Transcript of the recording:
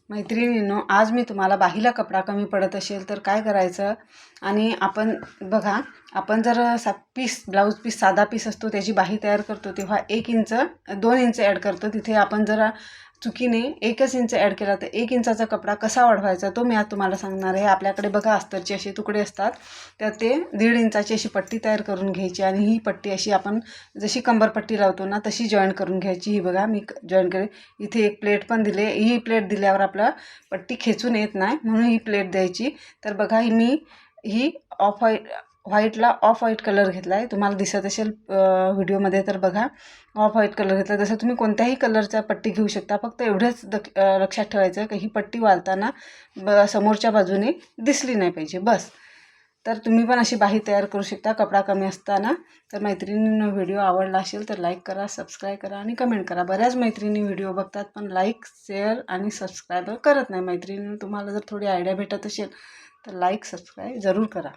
मैत्रिणींनो, आज मी तुम्हाला बाहीला कपडा कमी पडत असेल तर काय करायचं, आणि आपण बघा, आपण जर ब्लाऊज पीस साधा पीस असतो त्याची बाही तयार करतो तेव्हा 1 इंच 2 इंच ॲड करतो. तिथे आपण जरा चुकीने 1च इंच ॲड केला तर 1 इंचाचा कपडा कसा वाढवायचा तो मी आज तुम्हाला सांगणार आहे. आपल्याकडे बघा अस्तरचे असे तुकडे असतात, तर ते 1.5 इंचाची अशी पट्टी तयार करून घ्यायची आणि ही पट्टी अशी आपण जशी कंबरपट्टी लावतो ना तशी जॉईन करून घ्यायची. ही बघा मी जॉईन केली. इथे एक प्लेट पण दिली. ही प्लेट दिल्यावर आपला पट्टी खेचून येत नाही म्हणून ही प्लेट द्यायची. तर बघा ही व्हाईटला ऑफ व्हाईट कलर घेतला आहे, तुम्हाला दिसत असेल व्हिडिओमध्ये. तर बघा ऑफ व्हाईट कलर घेतला. जसं तुम्ही कोणत्याही कलरचा पट्टी घेऊ शकता, फक्त एवढंच लक्षात ठेवायचं की ही पट्टी वाळताना समोरच्या बाजूने दिसली नाही पाहिजे, बस. तर तुम्ही पण अशी बाही तयार करू शकता कपडा कमी असताना. तर मैत्रिणींनो, व्हिडिओ आवडला असेल तर लाईक करा, सबस्क्राईब करा आणि कमेंट करा. बऱ्याच मैत्रिणी व्हिडिओ बघतात पण लाईक, शेअर आणि सबस्क्राईब करत नाही. मैत्रिणींनो, तुम्हाला जर थोडी आयडिया भेटत असेल तर लाईक, सबस्क्राईब जरूर करा.